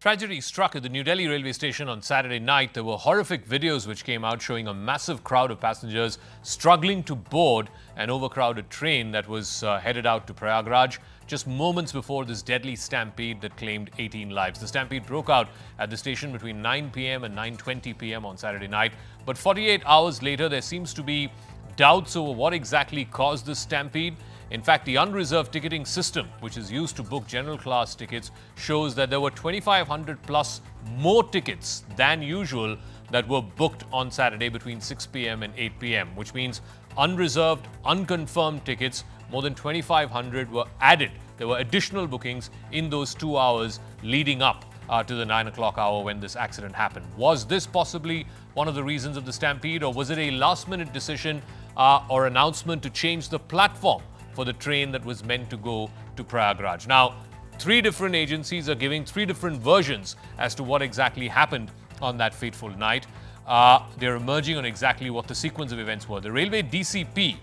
Tragedy struck at the New Delhi railway station on Saturday night. There were horrific videos which came out showing a massive crowd of passengers struggling to board an overcrowded train that was headed out to Prayagraj just moments before this deadly stampede that claimed 18 lives. The stampede broke out at the station between 9 p.m. and 9:20 p.m. on Saturday night. But 48 hours later, there seems to be doubts over what exactly caused this stampede. In fact, the unreserved ticketing system, which is used to book general class tickets, shows that there were 2,500 plus more tickets than usual that were booked on Saturday between 6 p.m. and 8 p.m., which means unreserved, unconfirmed tickets, more than 2,500 were added. There were additional bookings in those 2 hours leading up to the 9 o'clock hour when this accident happened. Was this possibly one of the reasons of the stampede, or was it a last-minute decision or announcement to change the platform for the train that was meant to go to Prayagraj? Now, three different agencies are giving three different versions as to what exactly happened on that fateful night. They're emerging on exactly what the sequence of events were. The railway DCP,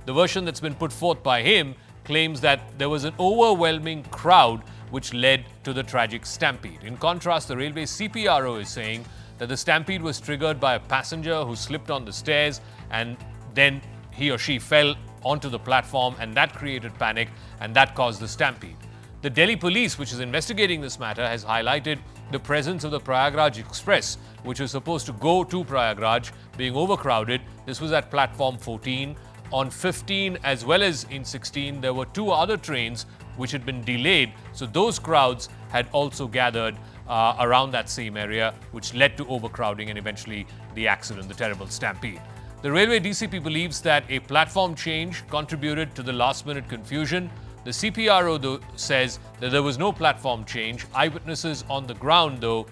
the version that's been put forth by him, claims that there was an overwhelming crowd which led to the tragic stampede. In contrast, the railway CPRO is saying that the stampede was triggered by a passenger who slipped on the stairs and then he or she fell onto the platform, and that created panic and that caused the stampede. The Delhi police, which is investigating this matter, has highlighted the presence of the Prayagraj Express, which was supposed to go to Prayagraj, being overcrowded. This was at platform 14. On 15 as well as in 16, there were two other trains which had been delayed. So those crowds had also gathered around that same area, which led to overcrowding and eventually the accident, the terrible stampede. The railway DCP believes that a platform change contributed to the last-minute confusion. The CPRO, though, says that there was no platform change. Eyewitnesses on the ground, though,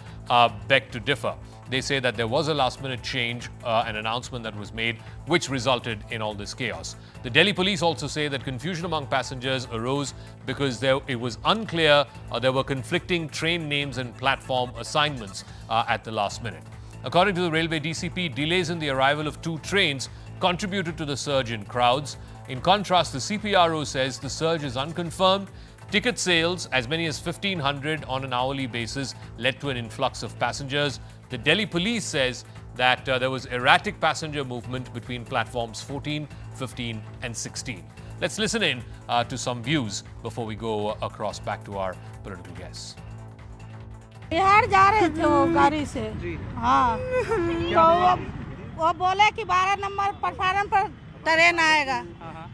beg to differ. They say that there was a last-minute change, an announcement that was made, which resulted in all this chaos. The Delhi police also say that confusion among passengers arose because it was unclear, there were conflicting train names and platform assignments at the last minute. According to the railway DCP, delays in the arrival of two trains contributed to the surge in crowds. In contrast, the CPRO says the surge is unconfirmed. Ticket sales, as many as 1,500 on an hourly basis, led to an influx of passengers. The Delhi police says that there was erratic passenger movement between platforms 14, 15 and 16. Let's listen in to some views before we go across back to our political guests. Bihar जा रहे थे वो गाड़ी से। हाँ, तो वो बोले कि 12 नंबर प्लेटफार्म पर ट्रेन आएगा,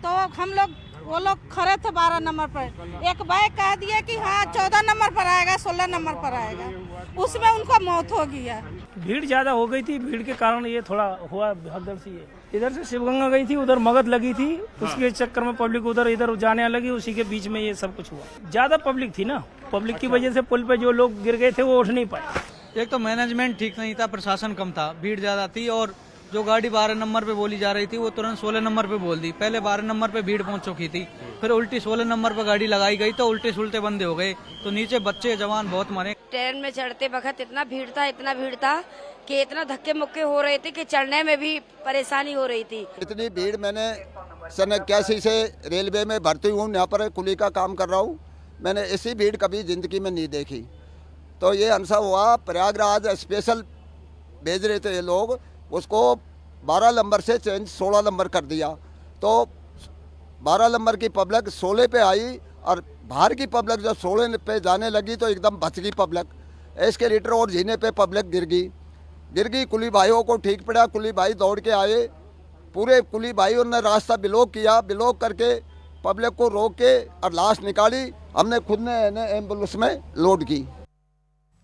तो हम लोग वो लोग खड़े थे 12 नंबर पर। एक बैग कह दिया कि हाँ 14 नंबर पर आएगा, 16 नंबर पर आएगा, उसमें उनका मौत हो गया। भीड़ ज़्यादा हो गई थी, भीड़ के कारण ये थोड़ा हुआ भगदड़ सी है। इधर से शिवगंगा गई थी, उधर मगध लगी थी, उसके चक्कर में पब्लिक उधर इधर जाने लगी, उसी के बीच में ये सब कुछ हुआ। ज़्यादा पब्लिक थी ना, पब्लिक की वजह से पुल पे जो लोग गिर गए थे वो उठ नहीं पाए। एक तो मैनेजमेंट ठीक नहीं था, प्रशासन कम था, भीड़ ज़्यादा थी, और जो गाड़ी 12 नंबर पे बोली जा रही थी वो तुरंत 16 नंबर पे बोल दी। पहले 12 नंबर पे भीड़ पहुंच चुकी थी, फिर उल्टी 16 नंबर पे गाड़ी लगाई गई तो उल्टे सुलटे बंद हो गए, तो नीचे बच्चे जवान बहुत मरे। ट्रेन में चढ़ते वक्त इतना भीड़ था कि इतना धक्के मुक्के हो रहे थे कि चढ़ने में भी परेशानी हो रही थी। इतनी भीड़ मैंने सन 81 से रेलवे में भर्ती हूँ, यहाँ पर कुली का काम कर रहा हूँ। मैंने ऐसी भीड़ कभी जिंदगी में नहीं देखी। तो ये हमसा हुआ, प्रयागराज स्पेशल भेज रहे थे ये लोग, उसको 12 नंबर से चेंज 16 नंबर कर दिया। तो 12 नंबर की पब्लिक 16 पे आई और बाहर की पब्लिक जब 16 पे जाने लगी तो एकदम बच गई पब्लिक। एस्केलेटर और जीने पे पब्लिक गिर गई। कुली भाइयों को ठीक पड़ा, कुली भाई दौड़ के आए, पूरे कुली भाइयों ने रास्ता ब्लॉक किया, ब्लॉक करके पब्लिक को रोक के और लाश निकाली, हमने खुद ने एम्बुलेंस में लोड की।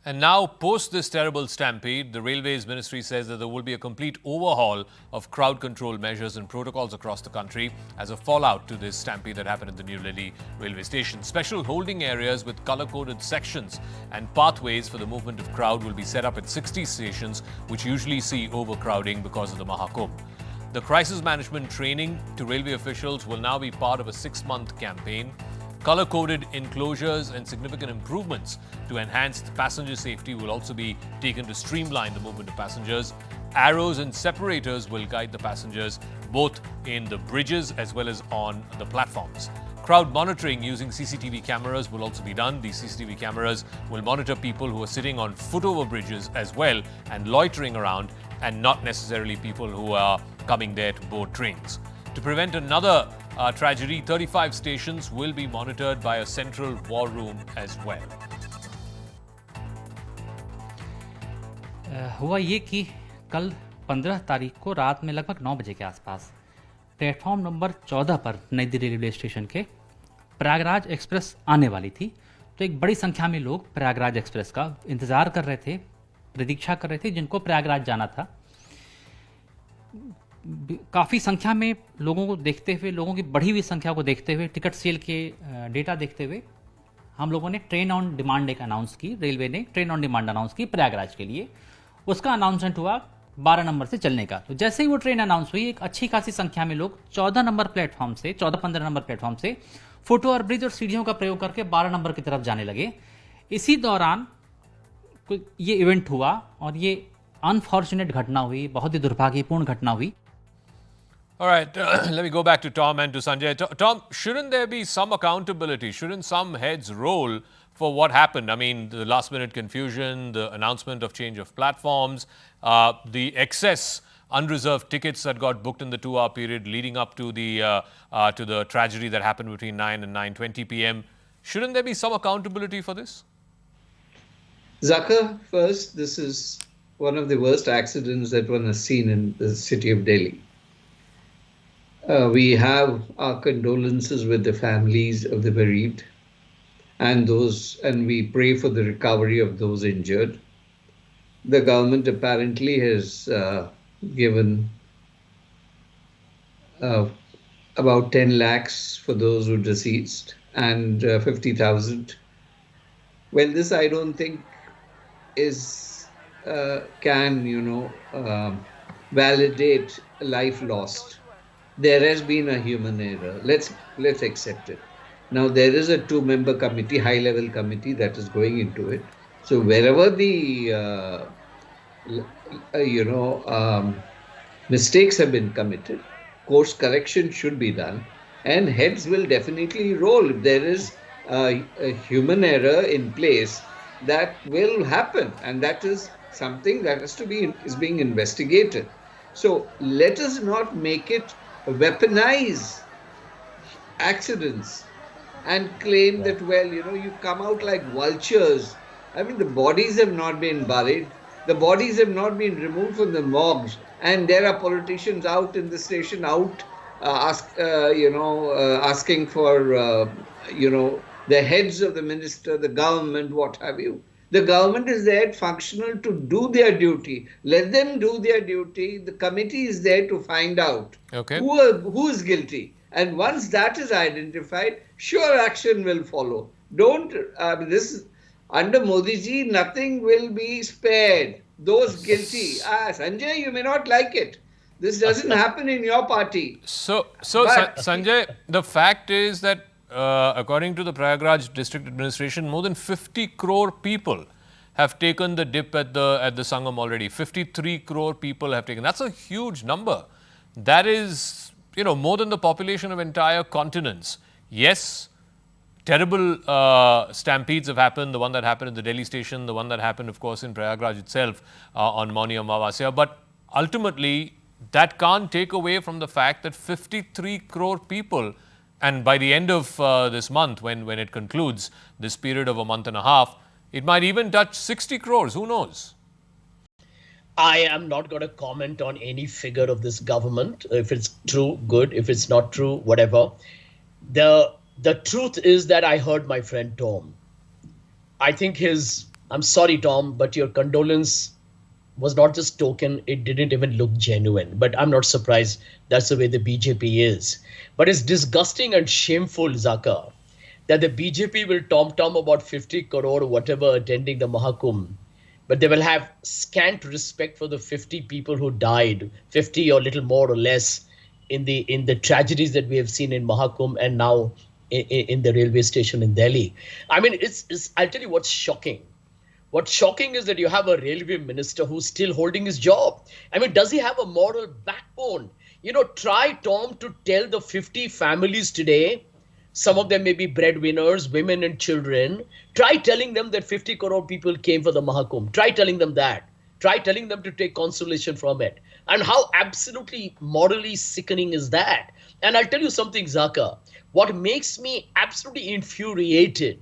And now, post this terrible stampede, the Railways Ministry says that there will be a complete overhaul of crowd control measures and protocols across the country as a fallout to this stampede that happened at the New Delhi railway station. Special holding areas with color-coded sections and pathways for the movement of crowd will be set up at 60 stations, which usually see overcrowding because of the Maha Kumbh. The crisis management training to railway officials will now be part of a 6-month campaign. Color-coded enclosures and significant improvements to enhance passenger safety will also be taken to streamline the movement of passengers. Arrows and separators will guide the passengers both in the bridges as well as on the platforms. crowd monitoring using CCTV cameras will also be done. These CCTV cameras will monitor people who are sitting on footover bridges as well and loitering around, and not necessarily people who are coming there to board trains. To prevent another tragedy, 35 stations will be monitored by a central war room as well. हुआ ये कि कल 15 तारीख को रात में लगभग 9 बजे के आसपास प्लेटफॉर्म नंबर 14 पर नई दिल्ली रेलवे स्टेशन के प्रयागराज एक्सप्रेस आने वाली थी। तो एक बड़ी संख्या में लोग प्रयागराज एक्सप्रेस का इंतज़ार कर रहे थे, प्रतीक्षा कर रहे थे, जिनको प्रयागराज जाना था। काफ़ी संख्या में लोगों को देखते हुए, लोगों की बढ़ी हुई संख्या को देखते हुए, टिकट सेल के डेटा देखते हुए हम लोगों ने ट्रेन ऑन डिमांड एक अनाउंस की। रेलवे ने ट्रेन ऑन डिमांड अनाउंस की प्रयागराज के लिए। उसका अनाउंसमेंट हुआ 12 नंबर से चलने का। तो जैसे ही वो ट्रेन अनाउंस हुई, एक अच्छी खासी संख्या में लोग 14 नंबर प्लेटफॉर्म से, 14-15 नंबर प्लेटफॉर्म से फुट ओवर ब्रिज और सीढ़ियों का प्रयोग करके 12 नंबर की तरफ जाने लगे। इसी दौरान ये इवेंट हुआ और ये अनफॉर्चुनेट घटना हुई, बहुत ही दुर्भाग्यपूर्ण घटना हुई। All right, let me go back to Tom and to Sanjay. Tom, shouldn't there be some accountability? Shouldn't some heads roll for what happened? I mean, the last-minute confusion, the announcement of change of platforms, the excess unreserved tickets that got booked in the 2-hour period leading up to the tragedy that happened between 9 and 9:20 p.m. Shouldn't there be some accountability for this? Zaka, first, this is one of the worst accidents that one has seen in the city of Delhi. We have our condolences with the families of the bereaved and we pray for the recovery of those injured. The government apparently has given about 10 lakhs for those who deceased and 50,000. Well, this I don't think can validate life lost. There has been a human error. Let's accept it. Now there is a 2-member committee, high-level committee that is going into it. So wherever the mistakes have been committed, course correction should be done, and heads will definitely roll. If there is a human error in place, that will happen, and that is something that is being investigated. So let us not make it weaponize accidents and claim that, well, you come out like vultures. I mean, the bodies have not been buried. The bodies have not been removed from the morgues. And there are politicians out in the station, asking for, the heads of the minister, the government, what have you. The government is there functional to do their duty. Let them do their duty. The committee is there to find out who is guilty. And once that is identified, sure action will follow. Under Modi ji, nothing will be spared. Those guilty. Sanjay, you may not like it. This doesn't happen in your party. So Sanjay, the fact is that according to the Prayagraj district administration, more than 50 crore people have taken the dip at the Sangam already. 53 crore people have taken. That's a huge number. That is, more than the population of entire continents. Yes, terrible stampedes have happened. The one that happened at the Delhi station, the one that happened, of course, in Prayagraj itself on Mauni Amavasya. But ultimately, that can't take away from the fact that 53 crore people, and by the end of this month, when it concludes, this period of a month and a half, it might even touch 60 crores. Who knows? I am not going to comment on any figure of this government. If it's true, good. If it's not true, whatever. The truth is that I heard my friend Tom. I think I'm sorry, Tom, but your condolence was not just token. It didn't even look genuine. But I'm not surprised. That's the way the BJP is. But it's disgusting and shameful, Zaka, that the BJP will tom-tom about 50 crore or whatever attending the Maha Kumbh. But they will have scant respect for the 50 people who died, 50 or little more or less, in the tragedies that we have seen in Maha Kumbh and now in the railway station in Delhi. I mean, I'll tell you what's shocking. What's shocking is that you have a railway minister who's still holding his job. I mean, does he have a moral backbone? Try, Tom, to tell the 50 families today Some of them may be breadwinners, women and children. Try telling them that 50 crore people came for the Maha Kumbh. Try telling them that. Try telling them to take consolation from it. And how absolutely morally sickening is that? And I'll tell you something, Zaka. What makes me absolutely infuriated,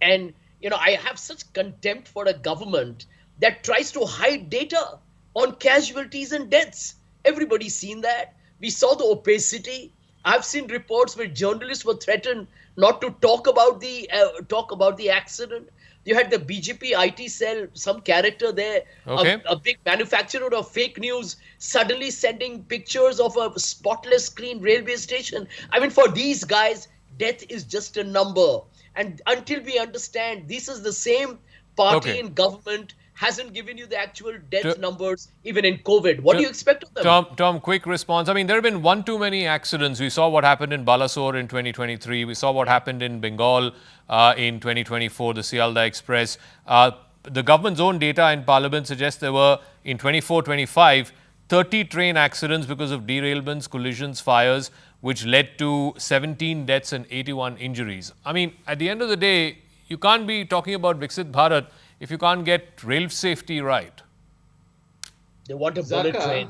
and I have such contempt for a government that tries to hide data on casualties and deaths. Everybody's seen that. We saw the opacity. I've seen reports where journalists were threatened not to talk about the accident. You had the BJP IT cell, some character there, a big manufacturer of fake news, suddenly sending pictures of a spotless, clean railway station. I mean, for these guys, death is just a number. And until we understand this is the same party in government, hasn't given you the actual death numbers, even in COVID. What do you expect of them? Tom, quick response. I mean, there have been one too many accidents. We saw what happened in Balasore in 2023. We saw what happened in Bengal in 2024, the Sialda Express. The government's own data in Parliament suggests there were, in 24-25, 30 train accidents because of derailments, collisions, fires, which led to 17 deaths and 81 injuries. I mean, at the end of the day, you can't be talking about Viksit Bharat if you can't get rail safety right. They want a bullet train.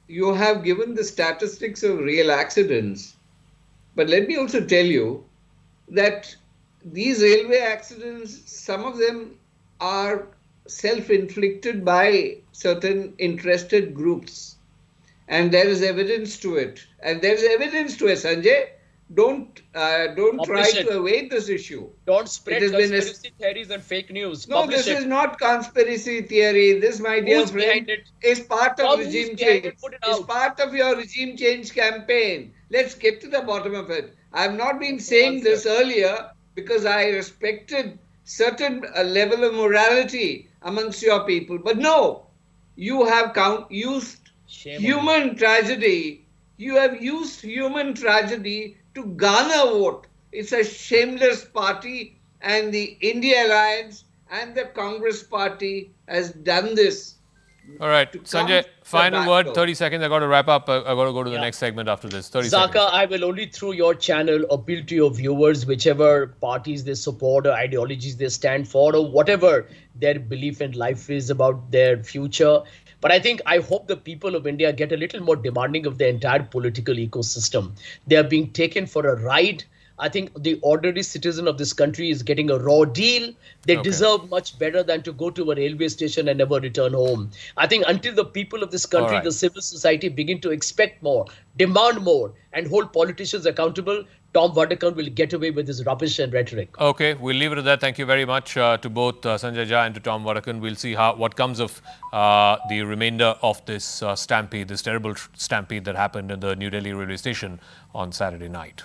You have given the statistics of rail accidents, but let me also tell you that these railway accidents, some of them are self-inflicted by certain interested groups, and there is evidence to it. And there is evidence to it, Sanjay. Don't try to evade this issue. Don't spread conspiracy theories and fake news. No, this is not conspiracy theory. This, my dear friend, is part of regime change. It's part of your regime change campaign. Let's get to the bottom of it. I have not been saying this earlier because I respected certain level of morality amongst your people. But no, you have used human tragedy. You have used human tragedy to garner vote. It's a shameless party, and the India Alliance and the Congress Party has done this. All right, Sanjay, final word, 30 seconds. I got to wrap up. I got to go to the next segment after this. 30 seconds. Zaka, I will only through your channel appeal to your viewers, whichever parties they support or ideologies they stand for or whatever their belief in life is about their future. But I hope the people of India get a little more demanding of the entire political ecosystem. They are being taken for a ride. I think the ordinary citizen of this country is getting a raw deal. They deserve much better than to go to a railway station and never return home. I think until the people of this country, the civil society begin to expect more, demand more, and hold politicians accountable, Tom Vadakan will get away with his rubbish and rhetoric. Okay, we'll leave it at that. Thank you very much to both Sanjay Jha and to Tom Vadakan. We'll see what comes of the remainder of this stampede, this terrible stampede that happened in the New Delhi railway station on Saturday night.